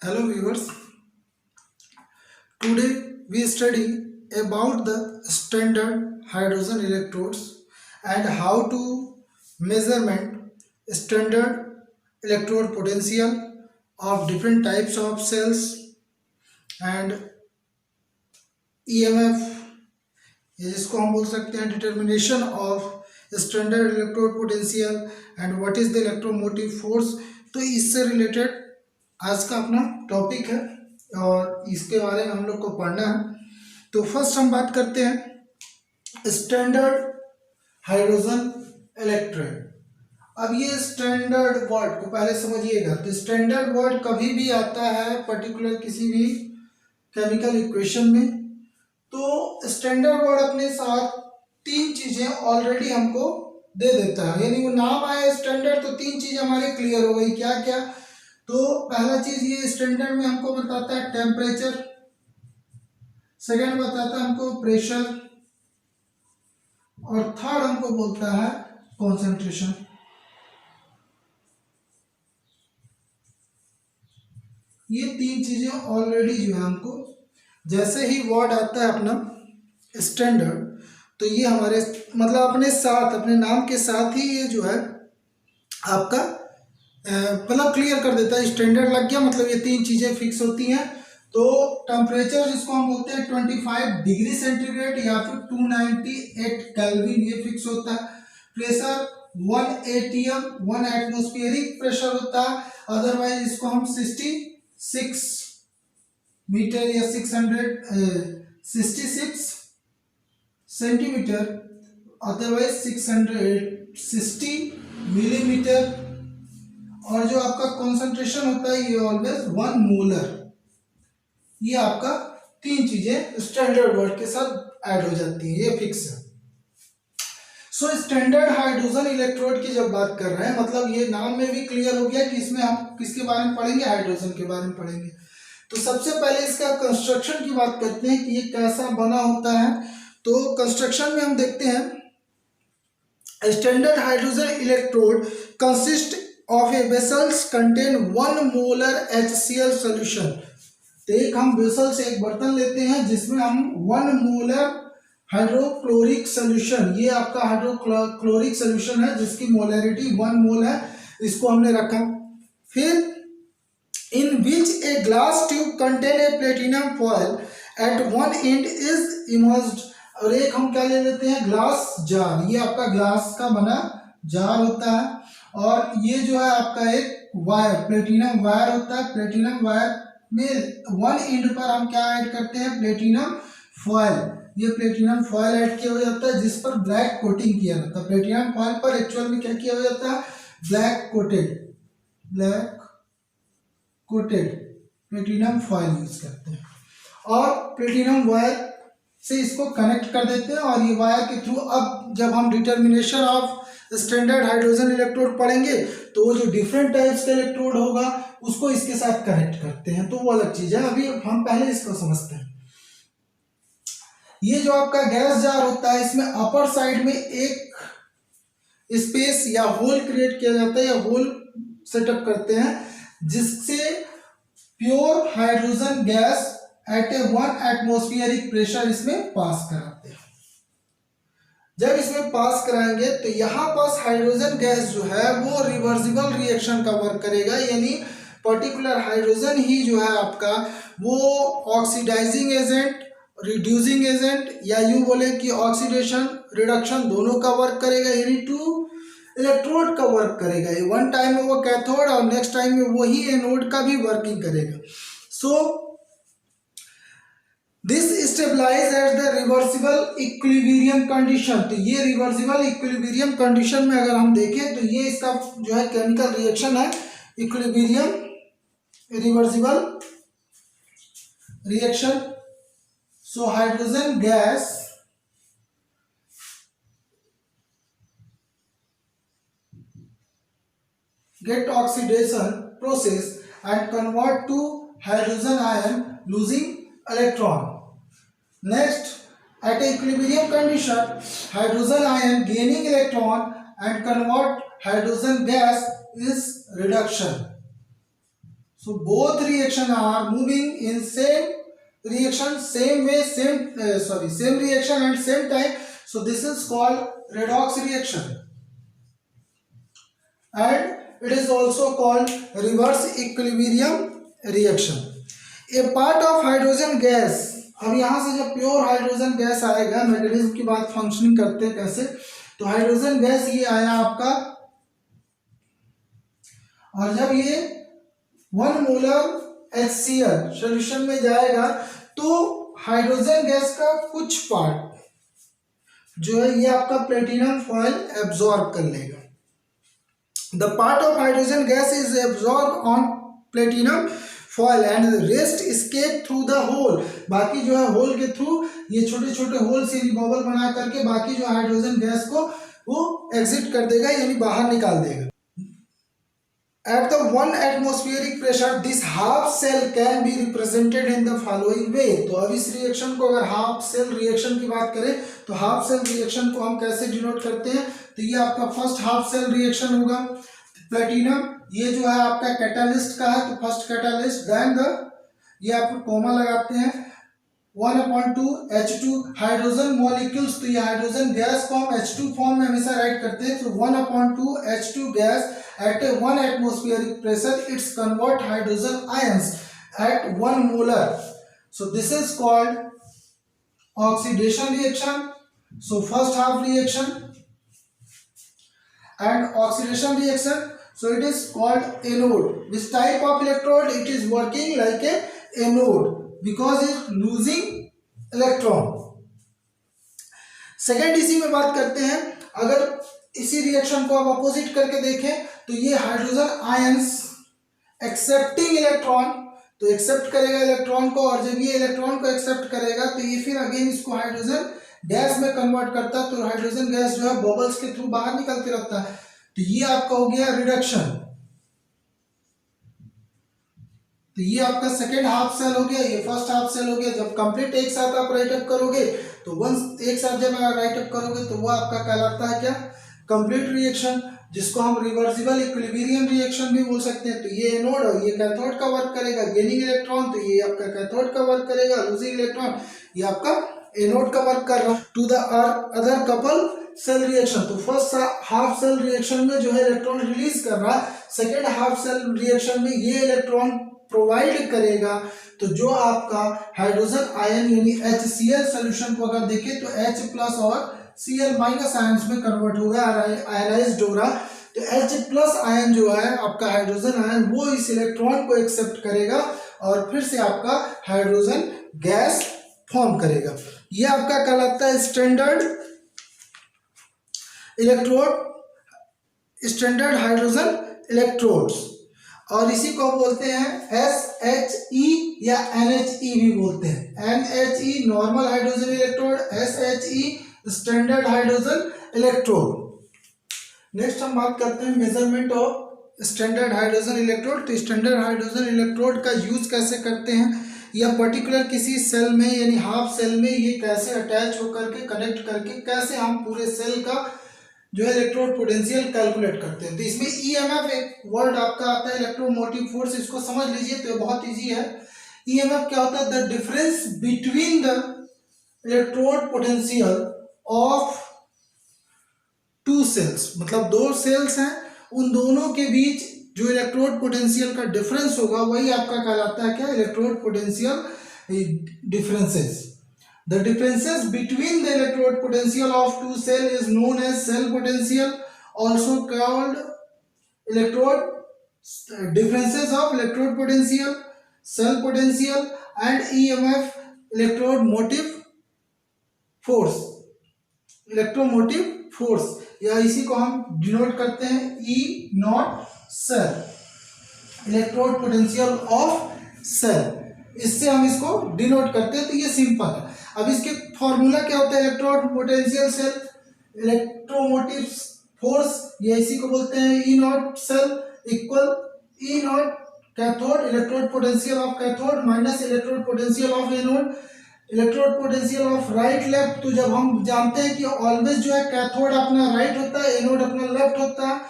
Hello viewers, today we study about the standard hydrogen electrodes and how to measurement standard electrode potential of different types of cells and EMF जिसको हम बोल सकते हैं determination of standard electrode potential and what is the electromotive force. तो इससे related आज का अपना टॉपिक है और इसके बारे में हम लोग को पढ़ना है। तो फर्स्ट हम बात करते हैं स्टैंडर्ड हाइड्रोजन इलेक्ट्रोड। अब ये स्टैंडर्ड वर्ड को पहले समझिएगा। तो स्टैंडर्ड वर्ड कभी भी आता है पर्टिकुलर किसी भी केमिकल इक्वेशन में, तो स्टैंडर्ड वर्ड अपने साथ तीन चीजें ऑलरेडी हमको दे देता है, यानी वो नाम आया स्टैंडर्ड तो तीन चीज हमारे क्लियर हो गई। क्या क्या? तो पहला चीज ये स्टैंडर्ड में हमको बताता है टेम्परेचर, सेकंड बताता है हमको प्रेशर और थर्ड हमको बोलता है कॉन्सेंट्रेशन। ये तीन चीजें ऑलरेडी जो है हमको जैसे ही वर्ड आता है अपना स्टैंडर्ड, तो ये हमारे मतलब अपने साथ अपने नाम के साथ ही ये जो है आपका मतलब क्लियर कर देता है। स्टैंडर्ड लग गया मतलब ये तीन चीज़ें फिक्स होती हैं। तो टेम्परेचर जिसको हम बोलते हैं 25 डिग्री सेंटीग्रेड या फिर 298 केल्विन, ये फिक्स होता है। प्रेशर 1 एटीएम 1 एटमॉस्फेरिक प्रेशर होता है। अदरवाइज इसको हम 66 मीटर या 66 सेंटीमीटर, अदरवाइज 660 मिलीमीटर। और जो आपका कॉन्सेंट्रेशन होता है ये ऑलवेज 1 मोलर। ये आपका तीन चीजें स्टैंडर्ड वर्ड के साथ ऐड हो जाती हैं, ये फिक्स है। सो स्टैंडर्ड हाइड्रोजन इलेक्ट्रोड की जब बात कर रहे हैं मतलब ये नाम में भी क्लियर हो गया कि इसमें हम किसके बारे में पढ़ेंगे, हाइड्रोजन के बारे में पढ़ेंगे। तो सबसे पहले इसका कंस्ट्रक्शन की बात करते हैं कि ये कैसा बना होता है। तो कंस्ट्रक्शन में हम देखते हैं standard hydrogen electrode consist of A vessels contain 1 molar HCl solution. तो एक हम वेसल से एक बर्तन लेते हैं जिसमें हम 1 मोलर हाइड्रोक्लोरिक सॉल्यूशन, ये आपका हाइड्रोक्लोरिक सॉल्यूशन है जिसकी मोलरिटी 1 मोल है, इसको हमने रखा। फिर in which a glass tube contain a platinum foil at one end is immersed। और एक हम क्या ले लेते हैं ग्लास जार, ये आपका ग्लास का बना जार होता है और ये जो है आपका एक वायर प्लेटिनम वायर होता है। प्लेटिनम वायर में वन एंड पर हम क्या ऐड करते हैं, प्लेटिनम फॉयल। ये प्लेटिनम फॉयल ऐड किया हो जाता है जिस पर ब्लैक कोटिंग किया जाता है। प्लेटिनम फॉयल पर एक्चुअल में क्या किया हो जाता है, black coated platinum foil use करते हैं और प्लेटिनम वायर से इसको कनेक्ट कर देते हैं। और ये वायर के थ्रू अब जब हम determination of standard hydrogen electrode पढ़ेंगे तो वो जो डिफरेंट टाइप्स का इलेक्ट्रोड होगा उसको इसके साथ कनेक्ट करते हैं, तो वो अलग चीज है। अभी हम पहले इसको समझते हैं। ये जो आपका गैस जार होता है इसमें अपर साइड में एक स्पेस या होल क्रिएट किया जाता है या होल सेटअप करते हैं जिससे pure hydrogen gas at A 1 atmospheric pressure इसमें पास कराते हैं। जब इसमें पास कराएंगे तो यहाँ पास हाइड्रोजन गैस जो है वो रिवर्सिबल रिएक्शन का वर्क करेगा, यानी पर्टिकुलर हाइड्रोजन ही जो है आपका वो ऑक्सीडाइजिंग एजेंट, रिड्यूसिंग एजेंट या यूं बोले कि ऑक्सीडेशन रिडक्शन दोनों का वर्क करेगा, यानी टू इलेक्ट्रोड का वर्क करेगा। वन टाइम में वो कैथोड और नेक्स्ट टाइम में वही एनोड का भी वर्किंग करेगा। So this stabilize at the reversible equilibrium condition. तो ये रिवर्सिबल इक्विलिब्रियम कंडीशन में अगर हम देखें तो ये इसका जो है केमिकल रिएक्शन है equilibrium reversible reaction. So hydrogen gas get oxidation process and convert to hydrogen ion losing electron. Next, at equilibrium condition, hydrogen ion gaining electron and convert hydrogen gas is reduction. So both reaction are moving in same reaction, same way, same reaction and same time. So this is called redox reaction, and it is also called reverse equilibrium reaction. A part of hydrogen gas, अब यहाँ से जब pure hydrogen gas आएगा, mechanism की बात functioning करते हैं कैसे, तो हाइड्रोजन गैस ये आया आपका, और जब ये 1 मोलर HCl सॉल्यूशन में जाएगा तो हाइड्रोजन गैस का कुछ पार्ट जो है ये आपका प्लेटिनम फॉयल एब्जॉर्ब कर लेगा. The part of hydrogen gas is absorb on platinum foil and the rest escape through the hole. बाकी जो है होल के थ्रू ये छोटे छोटे होल से बबल बना करके बाकी जो हाइड्रोजन गैस को वो एग्जिट कर देगा, यानी बाहर निकाल देगा. At the 1 atmospheric pressure, this half cell can be represented in the following way. तो अब इस रिएक्शन को अगर हाफ सेल रिएक्शन की बात करें तो हाफ सेल रिएक्शन को हम कैसे डिनोट करते हैं, तो ये आपका फर्स्ट हाफ सेल रिएक्शन होगा. प्लेटिनम ये जो है आपका कैटालिस्ट का है, तो फर्स्ट कैटालिस्ट, देन द ये आप कोमा लगाते हैं 1/2 H2 हाइड्रोजन मॉलिक्यूल्स, तो ये हाइड्रोजन गैस को हम H2 फॉर्म में हमेशा राइट करते हैं. तो 1/2 H2 gas at a 1 atmospheric pressure it's convert hydrogen ions at 1 molar. So this is called oxidation reaction. So first half reaction and oxidation reaction, so it is called anode. This type of electrode it is working like a anode because it's losing electron. Second इसी में बात करते हैं, अगर इसी reaction को आप opposite करके देखें तो ये हाइड्रोजन आयंस एक्सेप्टिंग इलेक्ट्रॉन, तो एक्सेप्ट करेगा इलेक्ट्रॉन को, और जब ये इलेक्ट्रॉन को एक्सेप्ट करेगा तो ये फिर अगेन इसको हाइड्रोजन गैस में कन्वर्ट करता है, तो हाइड्रोजन गैस जो है बबल्स के थ्रू बाहर निकलते रहता है. तो ये आपका हो गया रिडक्शन. तो ये आपका सेकेंड हाफ सेल हो गया, ये फर्स्ट हाफ सेल हो गया. जब कंप्लीट एक साथ आप राइटअप करोगे तो वंस एक साथ जब राइटअप करोगे तो वो आपका कहलाता है क्या, कंप्लीट रिएक्शन, जिसको हम रिवर्सिबल इक्विलिब्रियम रिएक्शन भी बोल सकते हैं. तो ये एनोड और ये कैथोड का वर्क करेगा, गेनिंग इलेक्ट्रॉन, तो ये आपका कैथोड का वर्क करेगा, लूजिंग इलेक्ट्रॉन ये आपका एनोड का वर्क कर रहा है. To the other couple cell reaction, तो फर्स्ट हाफ सेल रिएक्शन में जो है इलेक्ट्रॉन रिलीज कर रहा है, सेकेंड हाफ सेल रिएक्शन में ये इलेक्ट्रॉन प्रोवाइड करेगा. तो जो आपका हाइड्रोजन आयन यानी HCl सॉल्यूशन को अगर देखें तो H प्लस और Cl माइनस आयंस में कन्वर्ट होगा, आयनाइज्ड होगा. तो H प्लस आयन जो है आपका हाइड्रोजन आयन वो इस इलेक्ट्रॉन को एक्सेप्ट करेगा और फिर से आपका हाइड्रोजन गैस फॉर्म करेगा. ये आपका कहलाता है standard electrode, standard hydrogen electrodes, और इसी को बोलते हैं SHE या NHE भी बोलते हैं. NHE normal hydrogen electrode, SHE standard hydrogen electrode. Next हम बात करते हैं measurement of standard hydrogen electrode. तो स्टैंडर्ड हाइड्रोजन इलेक्ट्रोड का यूज कैसे करते हैं, या पर्टिकुलर किसी सेल में यानी हाफ सेल में ये कैसे अटैच होकर के कनेक्ट करके कैसे हम पूरे सेल का जो है इलेक्ट्रोड पोटेंशियल कैलकुलेट करते हैं. तो इसमें EMF एक वर्ड आपका आता है, इलेक्ट्रोमोटिव फोर्स, इसको समझ लीजिए तो बहुत इजी है. EMF क्या होता है, the difference between the electrode potential of two cells, मतलब दो सेल्स हैं उन दोनों के बीच जो इलेक्ट्रोड पोटेंशियल का डिफरेंस होगा वही आपका कहलाता है क्या, electrode potential differences. The differences between the electrode potential of two cells is known as cell potential, also called electrode differences of electrode potential, cell potential and EMF electromotive force, electromotive force, या इसी को हम denote करते हैं E naught cell, electrode potential of cell, इससे हम इसको denote करते हैं. तो ये सिंपल है. अब इसके फॉर्मूला क्या होता है, electrode potential cell electromotive force, ये इसी को बोलते हैं E naught cell equal E naught cathode electrode potential of cathode minus electrode potential of anode electrode potential of right left. तो जब हम जानते हैं कि ऑलवेज जो है कैथोड अपना राइट होता है, एनोड अपना लेफ्ट होता है,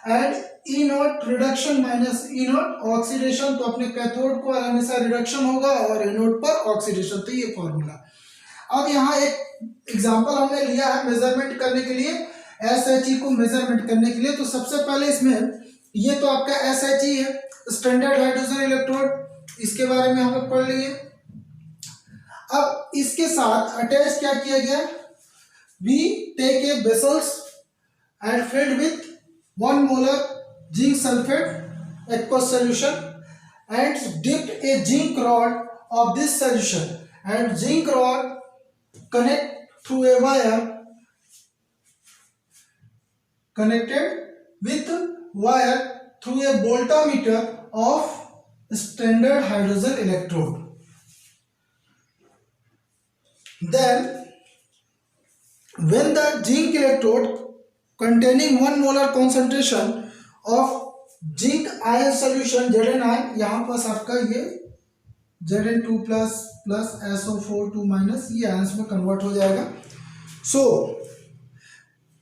and E not reduction minus E not oxidation, तो अपने कैथोड को हमेशा रिडक्शन होगा और एनोड पर ऑक्सीडेशन, तो ये फॉर्मूला। अब यहाँ एक एग्जांपल हमने लिया है मेजरमेंट करने के लिए, SHE को मेजरमेंट करने के लिए। तो सबसे पहले इसमें ये तो आपका SHE है, स्टैंडर्ड हाइड्रोजन इलेक्ट्रोड, इसके बारे में हम लोग पढ़ लिए। अब इसके साथ अटैच क्या किया गया, we take a vessels and filled with 1 molar zinc sulphate aqueous solution and dipped a zinc rod of this solution, and zinc rod connect through a wire connected with wire through a voltmeter of standard hydrogen electrode. Then when the zinc electrode containing 1 molar concentration of zinc ion solution Zn ion, यहाँ पास आपका ये Zn2 plus plus SO4 minus ये ions में convert हो जाएगा। So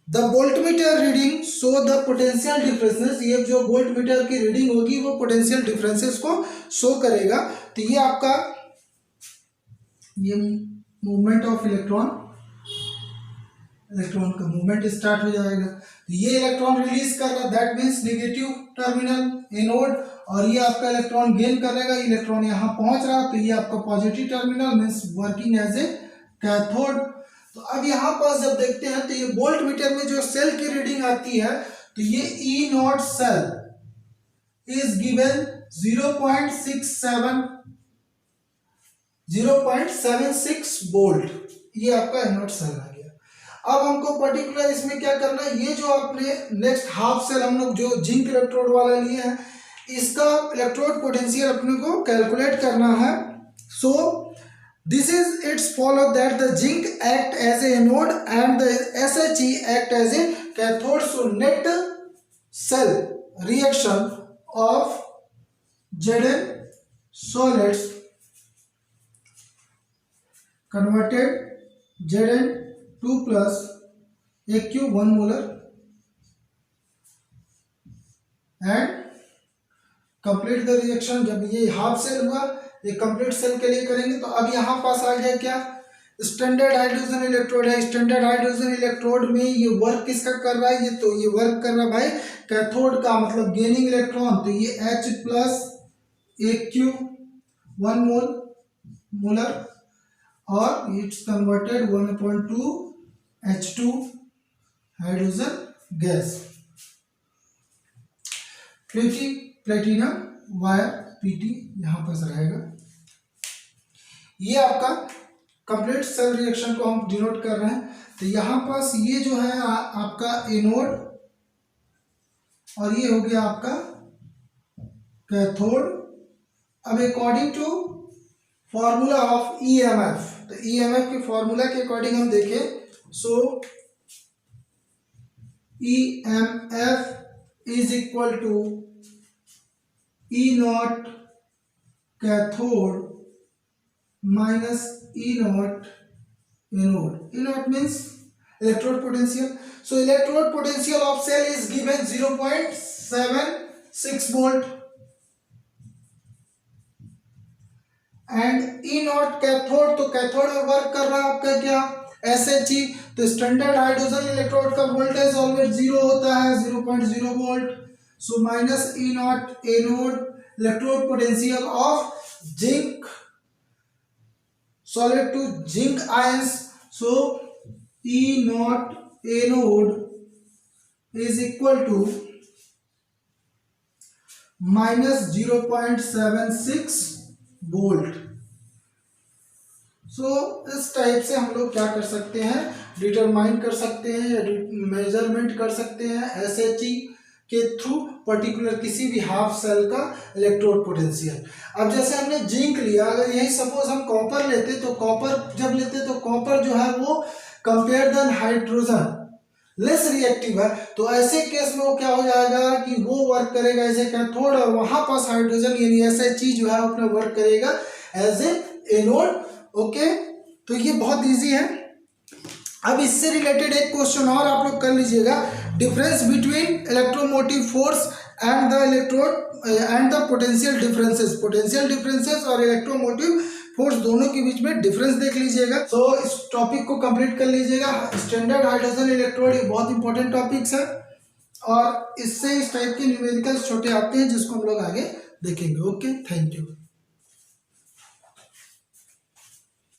the voltmeter reading show the potential differences, ये जो voltmeter की रीडिंग होगी वो पोटेंशियल डिफरेंसेस को शो करेगा। तो ये आपका ये मूवमेंट ऑफ इलेक्ट्रॉन का मूवमेंट स्टार्ट हो जाएगा। तो ये इलेक्ट्रॉन रिलीज कर रहा है, that means negative terminal anode, और ये आपका इलेक्ट्रॉन गेन करेगा, इलेक्ट्रॉन यहाँ पहुंच रहा है, तो ये आपका positive terminal means working as a cathode. तो अब यहाँ पास जब देखते हैं तो ये वोल्ट मीटर में जो सेल की रीडिंग आती है, तो ये E naught cell is given 0.76 volt, ये आपका एनोड सेल आ गया। अब हमको पर्टिकुलर इसमें क्या करना है, ये जो आपने नेक्स्ट हाफ सेल हम लोग जो जिंक इलेक्ट्रोड वाला लिए हैं, इसका इलेक्ट्रोड पोटेंशियल अपने को कैलकुलेट करना है। So this is it's follow that the zinc act as a anode and the SHE act as a cathode. So net cell reaction of Zn solids converted Zn2 plus AQ 1 molar and complete the reaction. जब ये half cell हुआ, ये complete cell के लिए करेंगे। तो अब यहाँ पास आ गया क्या, स्टैंडर्ड हाइड्रोजन इलेक्ट्रोड है। स्टैंडर्ड हाइड्रोजन इलेक्ट्रोड में ये वर्क किसका कर रहा है, ये तो ये वर्क कर रहा है भाई कैथोड का, मतलब गेनिंग इलेक्ट्रॉन। तो ये H प्लस AQ 1 मोलर और it's converted 1/2 H2 hydrogen gas, platinum wire Pt यहाँ पर रहेगा। ये आपका कंप्लीट सेल रिएक्शन को हम डिनोट कर रहे हैं। तो यहाँ पास ये जो है आपका एनोड और ये हो गया आपका कैथोड। अब according to formula of EMF, तो EMF के फॉर्मूला के अकॉर्डिंग हम देखें, so EMF is equal to E naught cathode minus E naught anode. E naught means electrode potential. So electrode potential of cell is given 0.76 volt and E naught cathode, तो cathode में work कर रहा है आपका क्या SHE। तो standard hydrogen electrode का voltage always 0 होता है, 0.0 volt. So minus E naught anode, electrode potential of zinc solid to zinc ions, so E naught anode is equal to minus 0.76 volt. So इस टाइप से हम लोग क्या कर सकते हैं, डिटरमाइन कर सकते हैं, मेजरमेंट कर सकते हैं SHE के थ्रू पर्टिकुलर किसी भी हाफ सेल का इलेक्ट्रोड पोटेंशियल। अब जैसे हमने जिंक लिया, अगर यही सपोज हम कॉपर लेते, तो कॉपर जब लेते तो कॉपर जो है वो compare then hydrogen less reactive है। तो ऐसे केस में वो क्या हो जाएगा कि वो वर्क करेगा एज ए कैथोड और वहां पास हाइड्रोजन यानी SHE जो है अपना वर्क करेगा एज ए एनोड। ओके, तो ये बहुत ईजी है। अब इससे रिलेटेड एक क्वेश्चन और आप लोग कर लीजिएगा, difference between electromotive force and the electrode and the potential differences और इलेक्ट्रोमोटिव फोर्स दोनों के बीच में डिफरेंस देख लीजिएगा। तो इस टॉपिक को कंप्लीट कर लीजिएगा। स्टैंडर्ड हाइड्रोजन इलेक्ट्रोड एक बहुत इंपॉर्टेंट टॉपिक्स है और इससे इस टाइप के न्यूमेरिकल्स छोटे आते हैं जिसको हम लोग आगे देखेंगे। Okay, thank you.